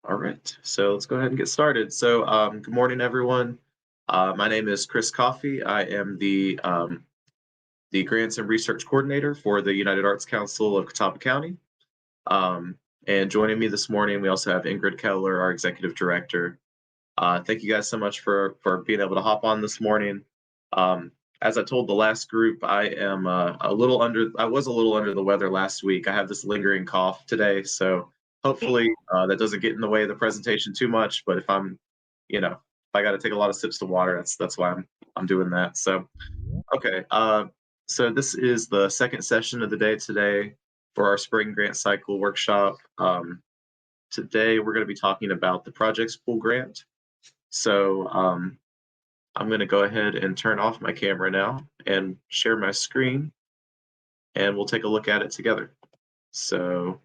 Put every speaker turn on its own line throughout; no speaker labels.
All right, so let's go ahead and get started. Good morning, everyone. My name is Chris Coffey. I am the Grants and Research Coordinator for the United Arts Council of Catawba County. Um, and joining me this morning, we also have Ingrid Keller, our Executive Director. Thank you guys so much for being able to hop on this morning. As I told the last group, I am I was a little under the weather last week. I have this lingering cough today, so hopefully that doesn't get in the way of the presentation too much. But if I got to take a lot of sips of water, that's why I'm doing that. Okay. So this is the second session of the day today for our spring grant cycle workshop. Today we're going to be talking about the Projects Pool grant. So I'm going to go ahead and turn off my camera now and share my screen, and we'll take a look at it together. So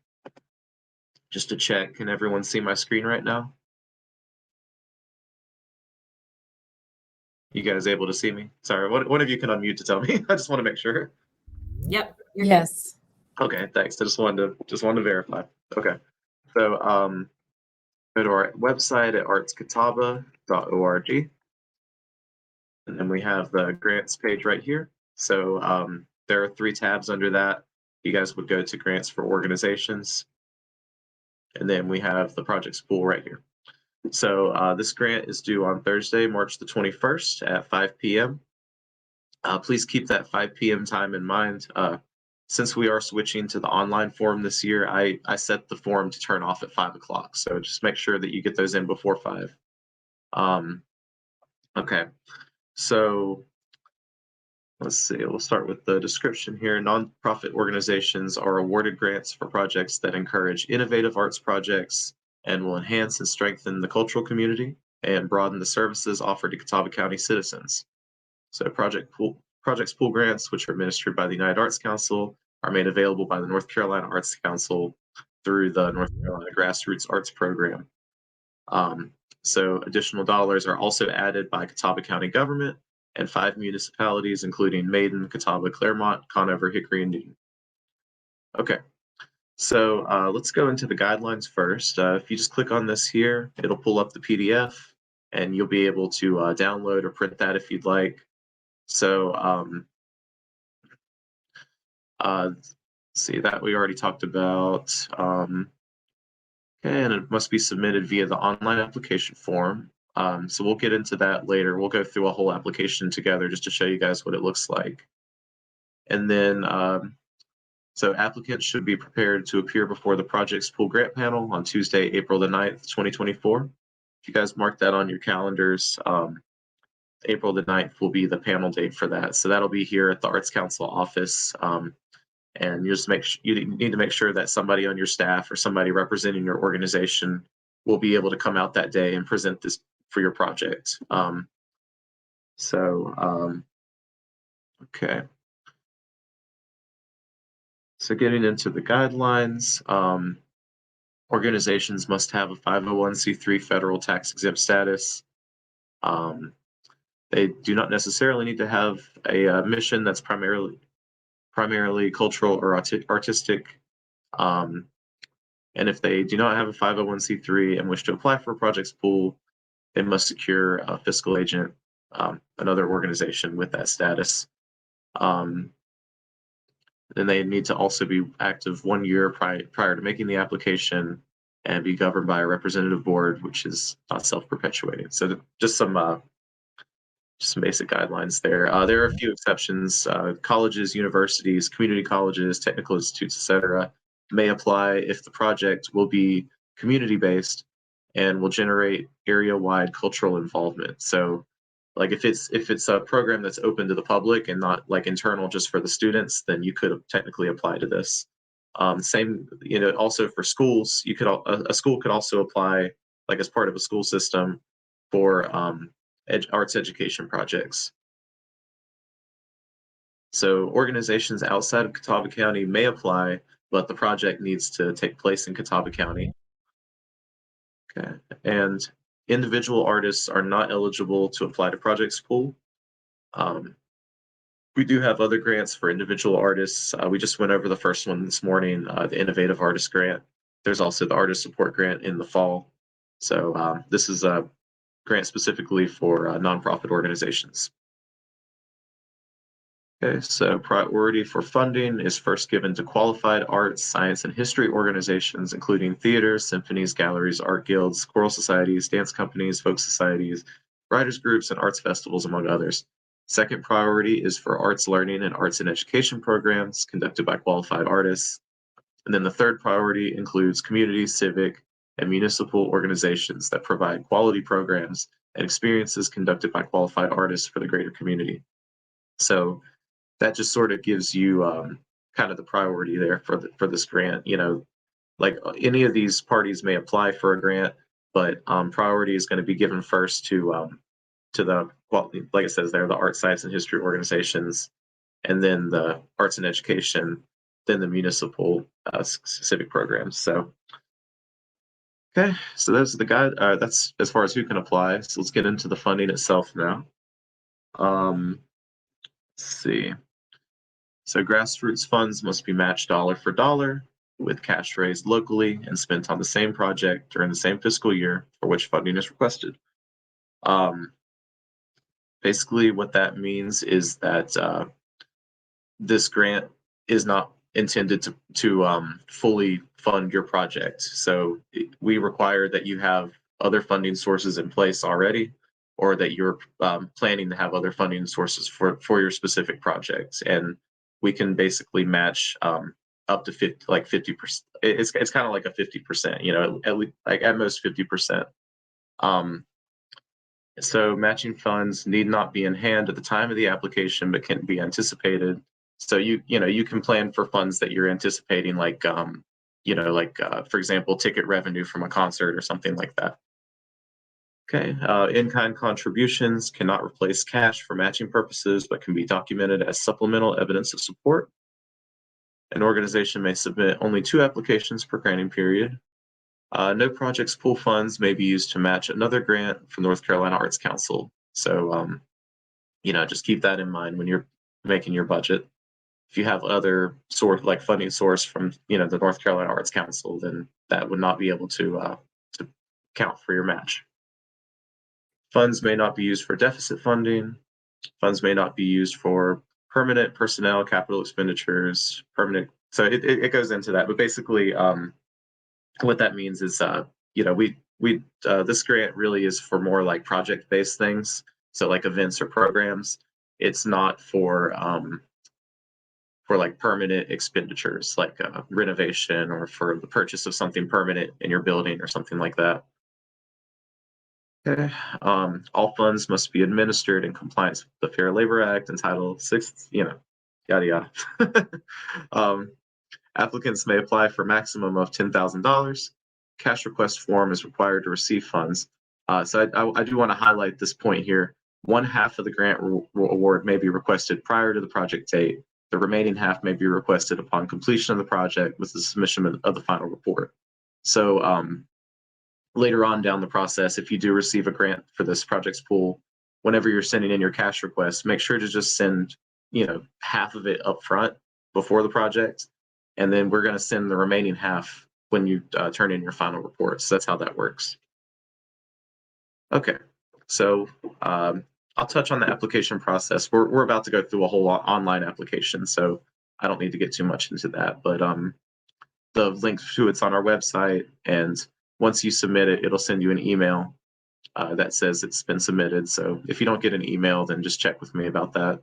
just to check, can everyone see my screen right now? You guys able to see me? Sorry, one of you can unmute to tell me. I just want to make sure.
Yep. You're
Yes.
Okay, thanks. I just wanted to verify. Okay. So go to our website at artscatawba.org. And then we have the grants page right here. So there are 3 tabs under that. You guys would go to grants for organizations. And then we have the projects pool right here. So this grant is due on Thursday, March the 21st at 5 p.m. Please keep that 5 p.m. time in mind. Since we are switching to the online form this year, I set the form to turn off at 5 o'clock. So just make sure that you get those in before 5. Okay. So let's see, we'll start with the description here. Nonprofit organizations are awarded grants for projects that encourage innovative arts projects and will enhance and strengthen the cultural community and broaden the services offered to Catawba County citizens. So Projects Pool grants, which are administered by the United Arts Council, are made available by the North Carolina Arts Council through the North Carolina Grassroots Arts Program. So additional dollars are also added by Catawba County government and 5 municipalities, including Maiden, Catawba, Claremont, Conover, Hickory, and Newton. Okay, so let's go into the guidelines first. If you just click on this here, it'll pull up the PDF, and you'll be able to download or print that if you'd like. So see that we already talked about. And it must be submitted via the online application form. So we'll get into that later. We'll go through a whole application together just to show you guys what it looks like. And then, so applicants should be prepared to appear before the Projects Pool Grant Panel on Tuesday, April the 9th, 2024. If you guys mark that on your calendars, April the 9th will be the panel date for that. So that'll be here at the Arts Council office. And you just you need to make sure that somebody on your staff or somebody representing your organization will be able to come out that day and present this for your project. Okay. So getting into the guidelines, organizations must have a 501c3 federal tax exempt status. They do not necessarily need to have a mission that's primarily cultural or artistic. And if they do not have a 501c3 and wish to apply for a projects pool, they must secure a fiscal agent, another organization with that status. Then they need to also be active 1 year prior to making the application and be governed by a representative board, which is not self-perpetuating. So just some basic guidelines there. There are a few exceptions. Colleges, universities, community colleges, technical institutes, etc., may apply if the project will be community-based and will generate area-wide cultural involvement. So, like if it's a program that's open to the public and not like internal just for the students, then you could technically apply to this. Same, also for schools, a school could also apply like as part of a school system for arts education projects. So organizations outside of Catawba County may apply, but the project needs to take place in Catawba County. Okay, and individual artists are not eligible to apply to Projects Pool. We do have other grants for individual artists. We just went over the first one this morning, the Innovative Artist Grant. There's also the Artist Support Grant in the fall. So this is a grant specifically for nonprofit organizations. Okay, so priority for funding is first given to qualified arts, science, and history organizations, including theaters, symphonies, galleries, art guilds, choral societies, dance companies, folk societies, writers groups, and arts festivals, among others. Second priority is for arts learning and arts and education programs conducted by qualified artists. And then the third priority includes community, civic, and municipal organizations that provide quality programs and experiences conducted by qualified artists for the greater community. So that just sort of gives you kind of the priority there for this grant. Like any of these parties may apply for a grant, but priority is going to be given first to the, well, like it says there, the art, science, and history organizations, and then the arts and education, then the municipal civic programs. So okay, so those are the guide. That's as far as who can apply. So let's get into the funding itself now. Let's see. So grassroots funds must be matched dollar for dollar with cash raised locally and spent on the same project during the same fiscal year for which funding is requested. Basically, what that means is that this grant is not intended to fully fund your project. So we require that you have other funding sources in place already, or that you're planning to have other funding sources for your specific projects. And we can basically match up to 50%. It's kind of like a 50%, at least like at most 50%. So matching funds need not be in hand at the time of the application, but can be anticipated. So you can plan for funds that you're anticipating, like for example, ticket revenue from a concert or something like that. Okay, in-kind contributions cannot replace cash for matching purposes, but can be documented as supplemental evidence of support. An organization may submit only 2 applications per granting period. No projects pool funds may be used to match another grant from North Carolina Arts Council. So, just keep that in mind when you're making your budget. If you have other funding source from, the North Carolina Arts Council, then that would not be able to count for your match. Funds may not be used for deficit funding. Funds may not be used for permanent personnel, capital expenditures, permanent. So it goes into that, but basically, what that means is, this grant really is for more like project-based things, so like events or programs. It's not for like permanent expenditures, like renovation or for the purchase of something permanent in your building or something like that. Okay. All funds must be administered in compliance with the Fair Labor Act and Title VI, yada yada. Applicants may apply for a maximum of $10,000. Cash request form is required to receive funds. So I do want to highlight this point here. 1/2 of the grant award may be requested prior to the project date. The remaining half may be requested upon completion of the project with the submission of the final report. So later on down the process, if you do receive a grant for this project's pool, whenever you're sending in your cash request, make sure to just send, half of it up front before the project. And then we're going to send the remaining half when you turn in your final report. So that's how that works. Okay, so I'll touch on the application process. We're about to go through a whole online application, so I don't need to get too much into that. But the link to it's on our website, and once you submit it, it'll send you an email that says it's been submitted. So if you don't get an email, then just check with me about that.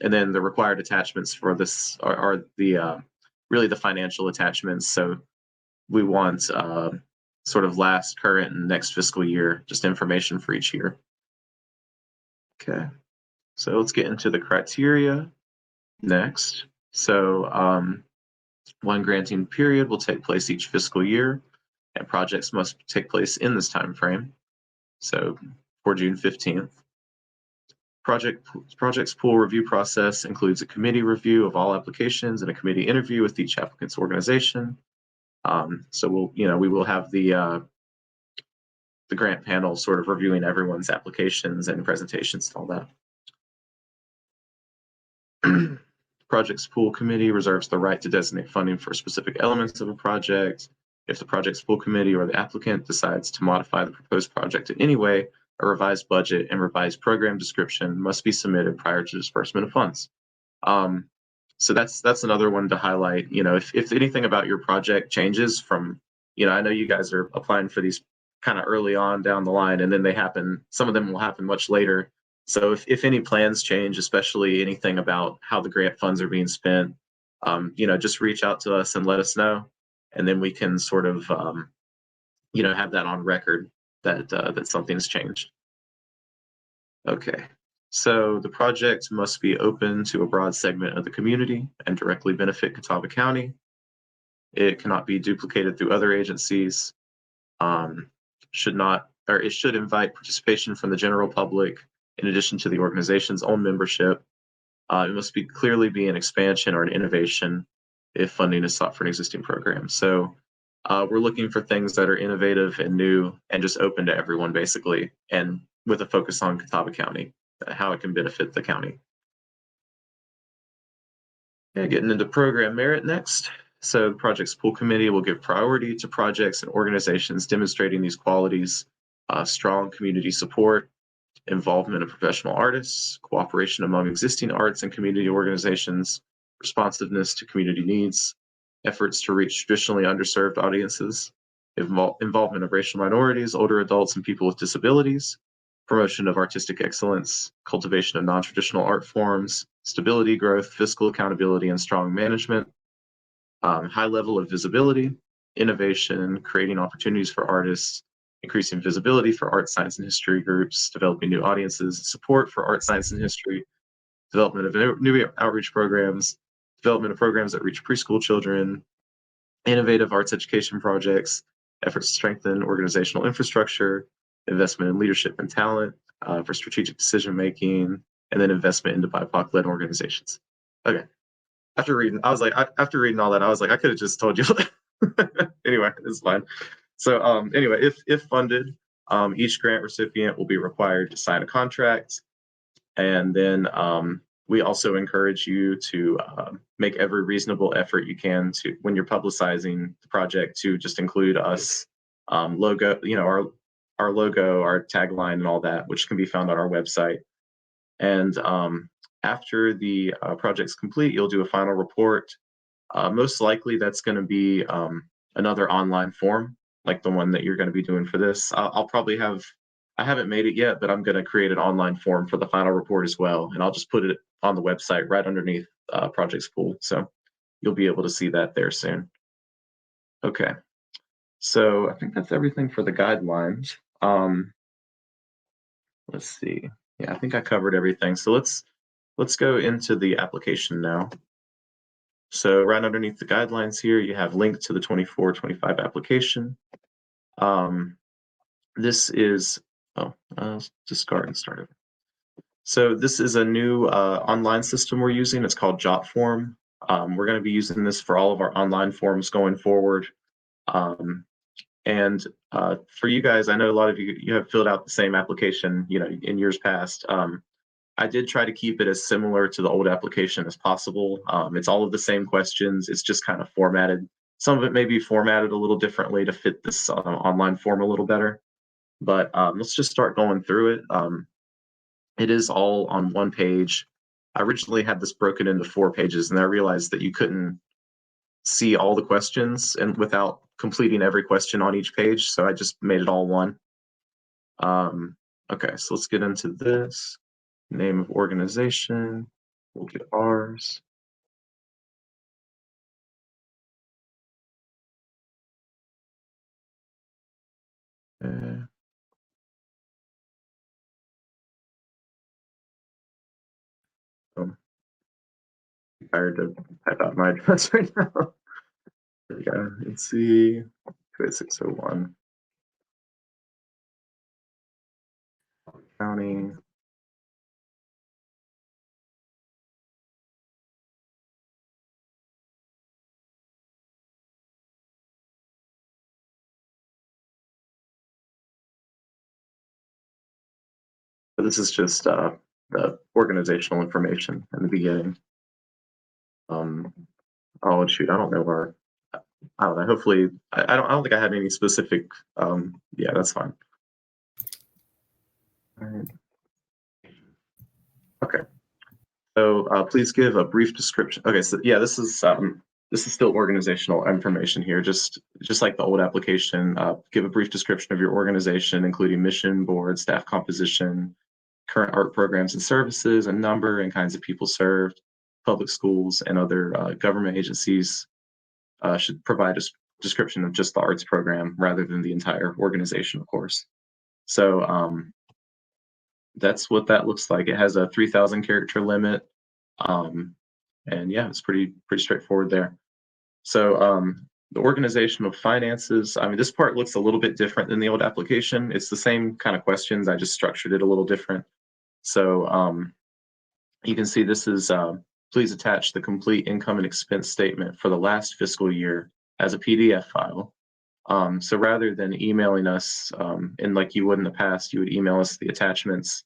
And then the required attachments for this are the really the financial attachments. So we want sort of last, current, and next fiscal year, just information for each year. Okay, so let's get into the criteria next. So one granting period will take place each fiscal year, and projects must take place in this time frame. So for June 15th. Project's pool review process includes a committee review of all applications and a committee interview with each applicant's organization. So we will have the grant panel sort of reviewing everyone's applications and presentations and all that. Project's pool committee reserves the right to designate funding for specific elements of a project. If the project school committee or the applicant decides to modify the proposed project in any way, a revised budget and revised program description must be submitted prior to disbursement of funds. Um, so that's another one to highlight. If anything about your project changes from, I know you guys are applying for these kind of early on down the line, and then some of them will happen much later. So if any plans change, especially anything about how the grant funds are being spent, just reach out to us and let us know, and then we can sort of, have that on record that something's changed. Okay. So the project must be open to a broad segment of the community and directly benefit Catawba County. It cannot be duplicated through other agencies. It should invite participation from the general public in addition to the organization's own membership. It must clearly be an expansion or an innovation if funding is sought for an existing program. So we're looking for things that are innovative and new and just open to everyone, basically, and with a focus on Catawba County, how it can benefit the county. Okay, getting into program merit next. So the project school committee will give priority to projects and organizations demonstrating these qualities: strong community support, involvement of professional artists, cooperation among existing arts and community organizations, responsiveness to community needs, efforts to reach traditionally underserved audiences, involvement of racial minorities, older adults, and people with disabilities, promotion of artistic excellence, cultivation of non-traditional art forms, stability, growth, fiscal accountability, and strong management, high level of visibility, innovation, creating opportunities for artists, increasing visibility for art, science, and history groups, developing new audiences, support for art, science, and history, development of new outreach programs, development of programs that reach preschool children, innovative arts education projects, efforts to strengthen organizational infrastructure, investment in leadership and talent for strategic decision making, and then investment into BIPOC-led organizations. Okay. After reading all that, I was like, I could have just told you. Anyway, it's fine. So anyway, if funded, each grant recipient will be required to sign a contract, and then we also encourage you to make every reasonable effort you can to, when you're publicizing the project, to just include us logo, our logo, our tagline, and all that, which can be found on our website. And after the project's complete, you'll do a final report. Most likely that's going to be another online form, like the one that you're going to be doing for this. I'll probably I haven't made it yet, but I'm going to create an online form for the final report as well. And I'll just put it on the website right underneath Project School. So you'll be able to see that there soon. Okay. So I think that's everything for the guidelines. Let's see. Yeah, I think I covered everything. So let's go into the application now. So right underneath the guidelines here, you have link to the 24-25 application. This is, I'll discard and start it. So this is a new online system we're using. It's called JotForm. We're going to be using this for all of our online forms going forward. And for you guys, I know a lot of you have filled out the same application, in years past. I did try to keep it as similar to the old application as possible. It's all of the same questions. It's just kind of formatted. Some of it may be formatted a little differently to fit this online form a little better. But let's just start going through it. It is all on one page. I originally had this broken into 4 pages, and I realized that you couldn't see all the questions and without completing every question on each page. So I just made it all one. Okay, so let's get into this. Name of organization, we'll get ours. Tired to type out my address right now. There we go. Let's see. 28601. County. So this is just the organizational information in the beginning. Oh shoot, I don't know where. I don't know. Hopefully, I don't think I had any specific. Yeah, that's fine. All right. Okay. So please give a brief description. Okay, so yeah, this is still organizational information here, just like the old application. Give a brief description of your organization, including mission, board, staff composition, current art programs and services, and number and kinds of people served. Public schools and other government agencies should provide a description of just the arts program rather than the entire organization, of course. So that's what that looks like. It has a 3,000 character limit. Um, and yeah, it's pretty straightforward there. So the organizational finances, I mean, this part looks a little bit different than the old application. It's the same kind of questions. I just structured it a little different. So you can see this is, please attach the complete income and expense statement for the last fiscal year as a PDF file. So rather than emailing us, and like you would in the past, you would email us the attachments.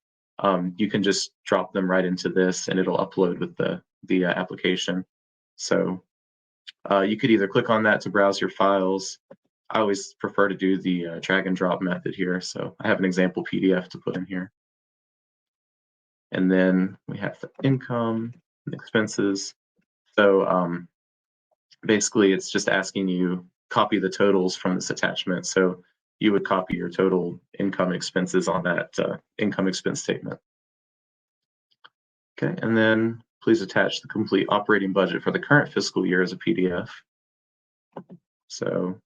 You can just drop them right into this, and it'll upload with the application. So you could either click on that to browse your files. I always prefer to do the drag and drop method here. So I have an example PDF to put in here. And then we have the income and expenses. So basically, it's just asking you copy the totals from this attachment. So you would copy your total income and expenses on that income expense statement. Okay, and then please attach the complete operating budget for the current fiscal year as a PDF. So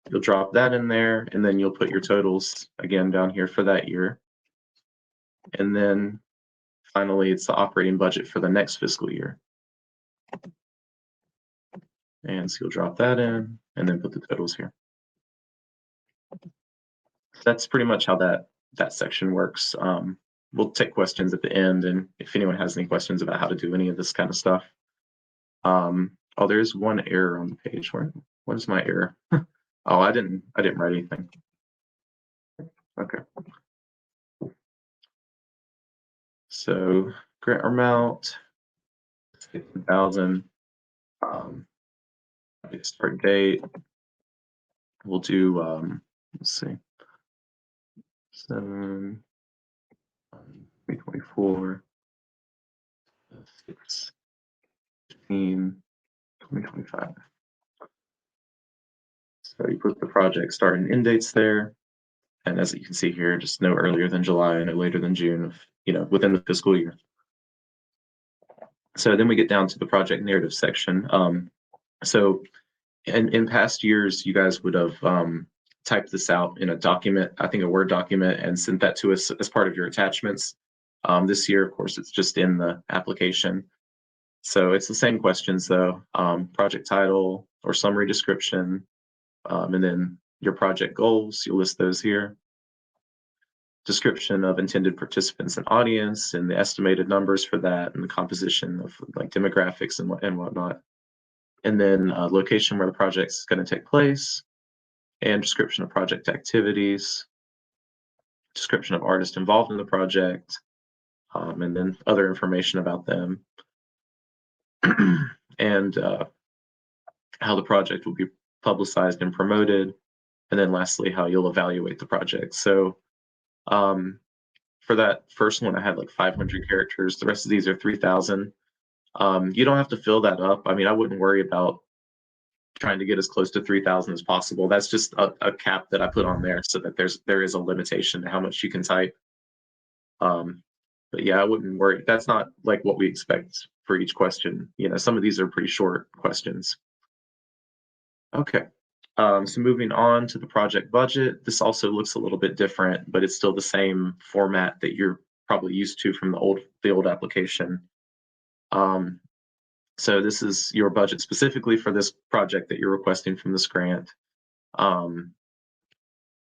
you'll drop that in there, and then you'll put your totals again down here for that year. And then finally, it's the operating budget for the next fiscal year. And so you'll drop that in and then put the totals here. That's pretty much how that section works. We'll take questions at the end, and if anyone has any questions about how to do any of this kind of stuff. Oh, there's one error on the page. What is my error? Oh, I didn't write anything. Okay. So grant amount, 15,000. Start date. We'll do let's see, 7 2024 6 15 2025. So you put the project start and end dates there, and as you can see here, just no earlier than July and no later than June of within the fiscal year. So then we get down to the project narrative section. So in past years, you guys would have typed this out in a document, I think a Word document, and sent that to us as part of your attachments. This year, of course, it's just in the application. So it's the same questions though, project title or summary description, and then your project goals, you list those here. Description of intended participants and audience and the estimated numbers for that and the composition of like demographics and whatnot. And then location where the project is going to take place, and description of project activities, description of artists involved in the project, and then other information about them, and how the project will be publicized and promoted, and then lastly, how you'll evaluate the project. So for that first one, I had like 500 characters. The rest of these are 3,000. You don't have to fill that up. I mean, I wouldn't worry about trying to get as close to 3,000 as possible. That's just a cap that I put on there so that there is a limitation to how much you can type. But yeah, I wouldn't worry. That's not like what we expect for each question. Some of these are pretty short questions. Okay. So moving on to the project budget, this also looks a little bit different, but it's still the same format that you're probably used to from the old application. So this is your budget specifically for this project that you're requesting from this grant.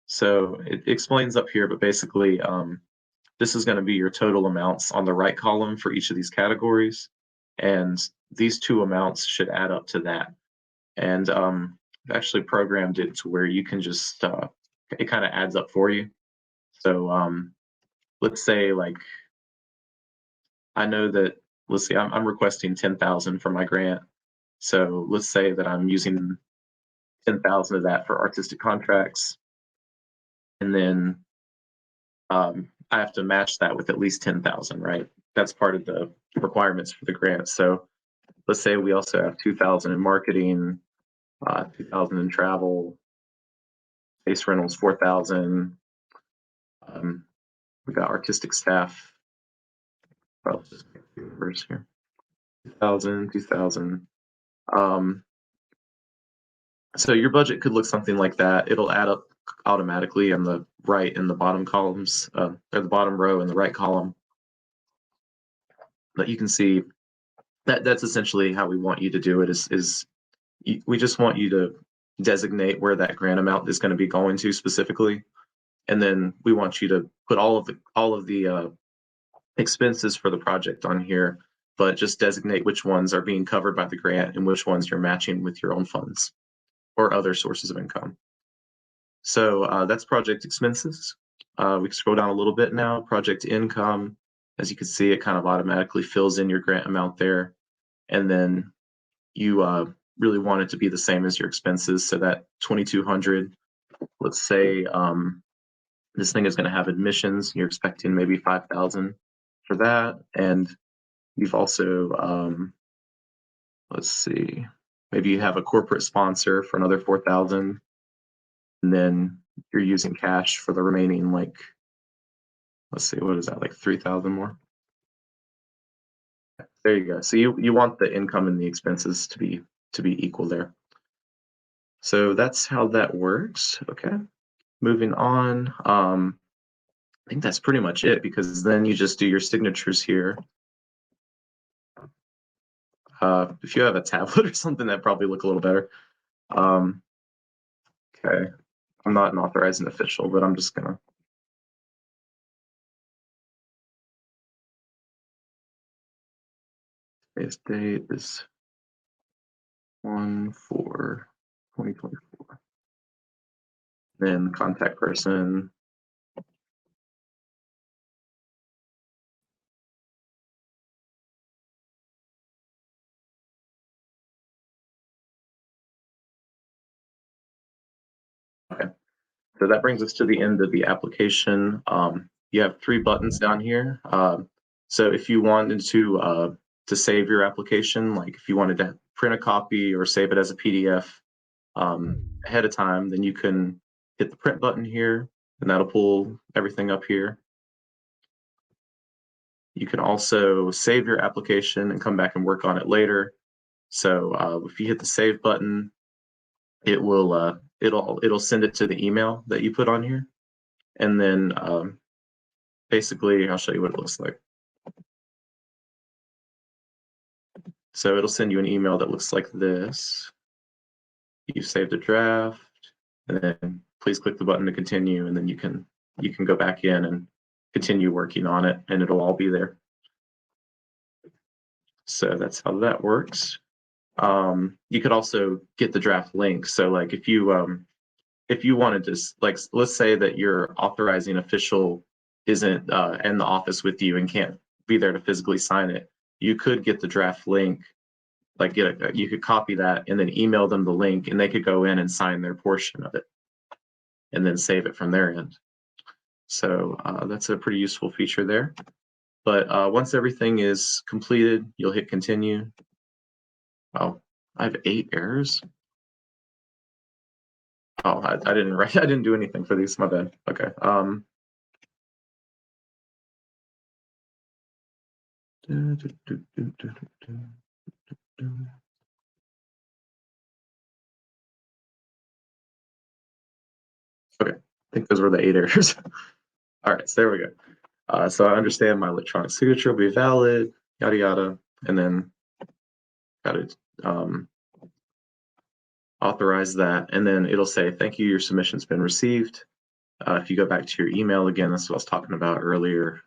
So it explains up here, but basically this is going to be your total amounts on the right column for each of these categories. And these two amounts should add up to that. And actually programmed it to where you can just it kind of adds up for you. So let's say like I know that let's see I'm requesting 10,000 for my grant. So let's say that I'm using 10,000 of that for artistic contracts, and then I have to match that with at least 10,000, right? That's part of the requirements for the grant. So let's say we also have 2,000 in marketing, 2,000 in travel, space rentals 4,000. We got artistic staff. I'll just make a few numbers here. 2,000, 2,000. So your budget could look something like that. It'll add up automatically on the right and the bottom columns, or the bottom row and the right column. But you can see that that's essentially how we want you to do it. We just want you to designate where that grant amount is going to be going to specifically, and then we want you to put all of the expenses for the project on here, but just designate which ones are being covered by the grant and which ones you're matching with your own funds or other sources of income. So that's project expenses. We can scroll down a little bit now. Project income, as you can see, it kind of automatically fills in your grant amount there. And then you really want it to be the same as your expenses. So that 2,200, let's say this thing is going to have admissions. You're expecting maybe 5,000 for that. And you've also, let's see, maybe you have a corporate sponsor for another 4,000. And then you're using cash for the remaining, like, let's see, what is that, like 3,000 more? There you go. So you want the income and the expenses to be equal there. So that's how that works. Okay. Moving on. I think that's pretty much it, because then you just do your signatures here. If you have a tablet or something, that probably look a little better. Okay. I'm not an authorizing official, but I'm just gonna. Today's date is 1/4/2024. Then contact person. Okay. So that brings us to the end of the application. You have 3 buttons down here. So if you wanted to save your application, like if you wanted to print a copy or save it as a PDF ahead of time, then you can hit the print button here, and that'll pull everything up here. You can also save your application and come back and work on it later. So if you hit the save button, it will it'll send it to the email that you put on here, and then basically I'll show you what it looks like. So it'll send you an email that looks like this. You've saved a draft, and then please click the button to continue, and then you can go back in and continue working on it, and it'll all be there. So that's how that works. You could also get the draft link. So like if you wanted to, like, let's say that your authorizing official isn't in the office with you and can't be there to physically sign it, you could get the draft link, like you could copy that and then email them the link, and they could go in and sign their portion of it and then save it from their end. So that's a pretty useful feature there. But once everything is completed, you'll hit continue. Oh, I have 8 errors. Oh, I didn't write. I didn't do anything for these. My bad. Okay. Okay, I think those were the 8 errors. All right, so there we go. So I understand my electronic signature will be valid, yada yada, and then got to authorize that, and then it'll say, "Thank you, your submission's been received." If you go back to your email again, that's what I was talking about earlier.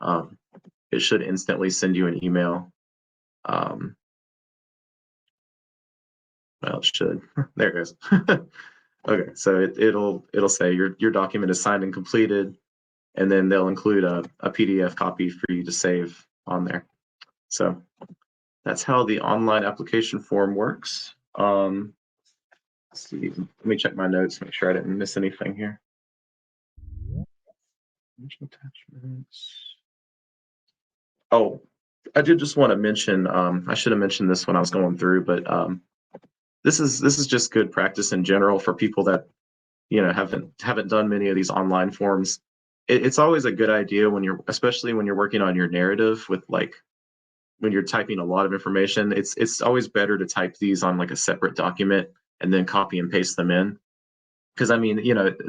It should instantly send you an email. Well, it should. There it goes. Okay, so it'll say your document is signed and completed, and then they'll include a PDF copy for you to save on there. So that's how the online application form works. see. Let me check my notes, make sure I didn't miss anything here. Attachments. Oh, I did just want to mention, I should have mentioned this when I was going through, but this is just good practice in general for people that haven't done many of these online forms. It's always a good idea especially when you're working on your narrative with like when you're typing a lot of information. It's always better to type these on like a separate document and then copy and paste them in. Because I mean,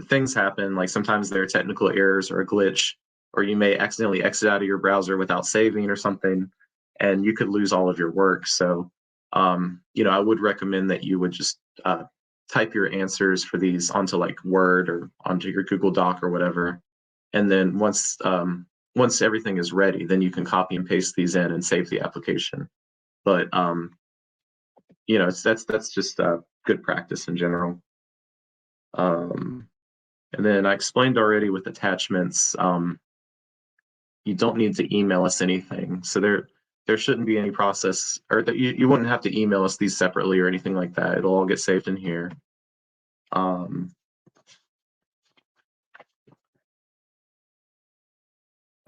things happen. Like sometimes there are technical errors or a glitch, or you may accidentally exit out of your browser without saving or something, and you could lose all of your work. So, I would recommend that you would just type your answers for these onto like Word or onto your Google Doc or whatever, and then once everything is ready, then you can copy and paste these in and save the application. But that's just good practice in general. And then I explained already with attachments, you don't need to email us anything. So there shouldn't be any process, or that you wouldn't have to email us these separately or anything like that. It'll all get saved in here.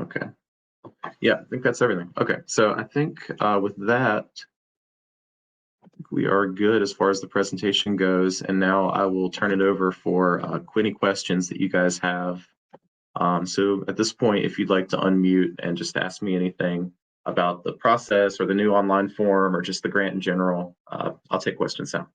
Okay. Yeah, I think that's everything. Okay, so I think with that, we are good as far as the presentation goes. And now I will turn it over for any questions that you guys have. So at this point, if you'd like to unmute and just ask me anything about the process or the new online form or just the grant in general, I'll take questions now.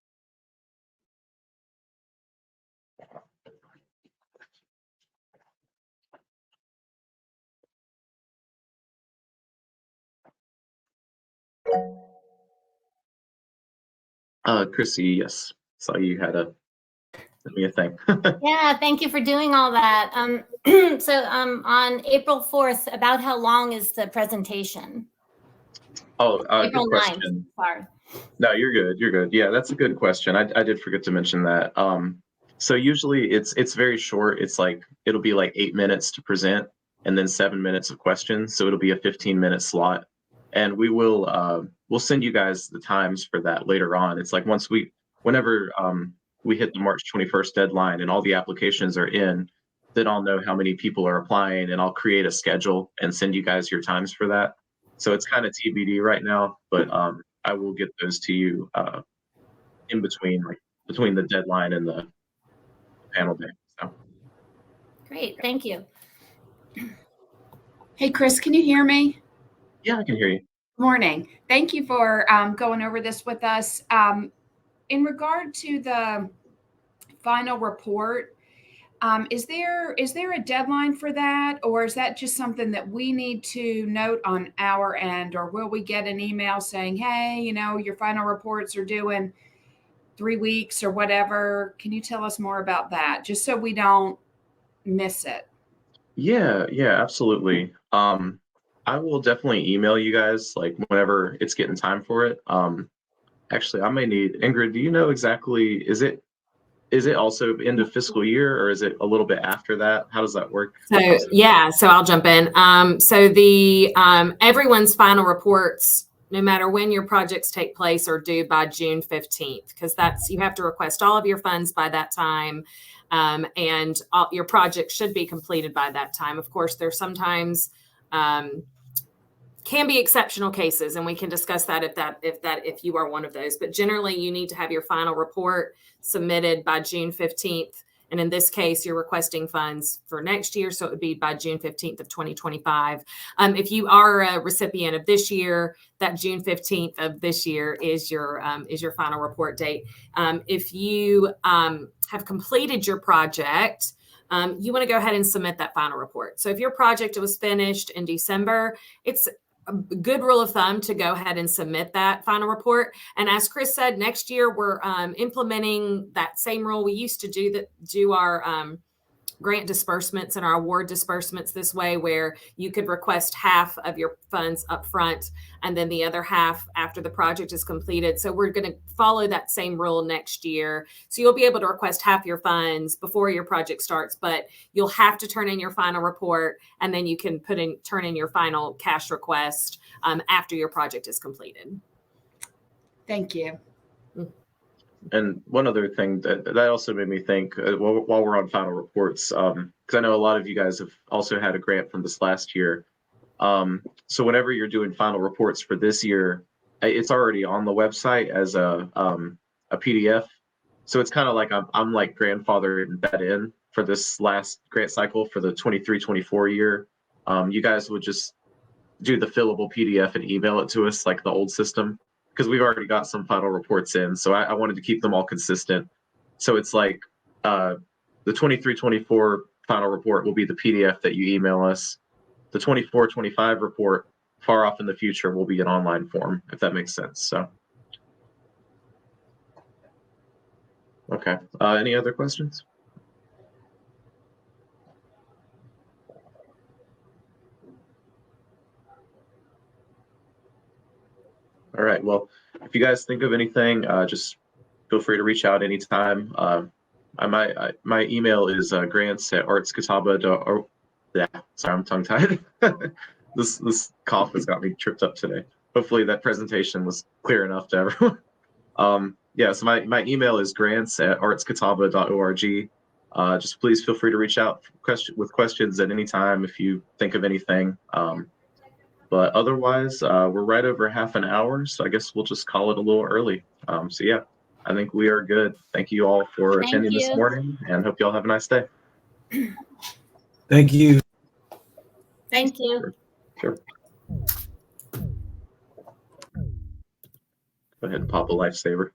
Chrissy, yes, saw you had send me a thing.
Yeah, thank you for doing all that. So on April 4th, about how long is the presentation?
Oh,
April
good
9th,
question.
sorry.
No, you're good. You're good. Yeah, that's a good question. I did forget to mention that. So usually it's very short. It's like it'll be like 8 minutes to present and then 7 minutes of questions. So it'll be a 15-minute slot. And we'll send you guys the times for that later on. It's like whenever we hit the March 21st deadline and all the applications are in, then I'll know how many people are applying and I'll create a schedule and send you guys your times for that. So it's kind of TBD right now, but I will get those to you in between the deadline and the panel day. So.
Great, thank you.
Hey, Chris, can you hear me?
Yeah, I can hear you.
Morning. Thank you for going over this with us. In regard to the final report, is there a deadline for that, or is that just something that we need to note on our end, or will we get an email saying, hey, your final reports are due in 3 weeks or whatever? Can you tell us more about that, just so we don't miss it?
Yeah, absolutely. I will definitely email you guys like whenever it's getting time for it. Actually, I may need Ingrid. Do you know exactly? Is it also end of fiscal year, or is it a little bit after that? How does that work?
So yeah, so I'll jump in. So the everyone's final reports, no matter when your projects take place, are due by June 15th, because you have to request all of your funds by that time. And your project should be completed by that time. Of course, there's sometimes can be exceptional cases, and we can discuss that if you are one of those. But generally, you need to have your final report submitted by June 15th. And in this case, you're requesting funds for next year, so it would be by June 15th of 2025. If you are a recipient of this year, that June 15th of this year is your final report date. If you have completed your project, you want to go ahead and submit that final report. So if your project was finished in December, it's a good rule of thumb to go ahead and submit that final report. And as Chris said, next year we're implementing that same rule. We used to do our grant disbursements and our award disbursements this way, where you could request half of your funds up front and then the other half after the project is completed. So we're going to follow that same rule next year. So you'll be able to request half your funds before your project starts, but you'll have to turn in your final report, and then you can turn in your final cash request after your project is completed.
Thank you.
And one other thing that also made me think while we're on final reports, because I know a lot of you guys have also had a grant from this last year. So whenever you're doing final reports for this year, it's already on the website as a PDF. So it's kind of like I'm like grandfathered that in for this last grant cycle for the 23-24 year. You guys would just do the fillable PDF and email it to us like the old system, because we've already got some final reports in. So I wanted to keep them all consistent. So it's like the 23-24 final report will be the PDF that you email us. The 24-25 report far off in the future will be an online form, if that makes sense. So, okay. Any other questions? All right. Well, if you guys think of anything, just feel free to reach out anytime. My email is grants@artscatawba.org. Yeah, sorry, I'm tongue-tied. This cough has got me tripped up today. Hopefully that presentation was clear enough to everyone. Yeah, so my email is grants@artscatawba.org. Just please feel free to reach out with questions at any time if you think of anything. But otherwise, we're right over half an hour, so I guess we'll just call it a little early. So yeah, I think we are good. Thank you all for attending this morning, and hope you all have a nice day.
Thank you.
Thank you.
Sure. Go ahead and pop a lifesaver.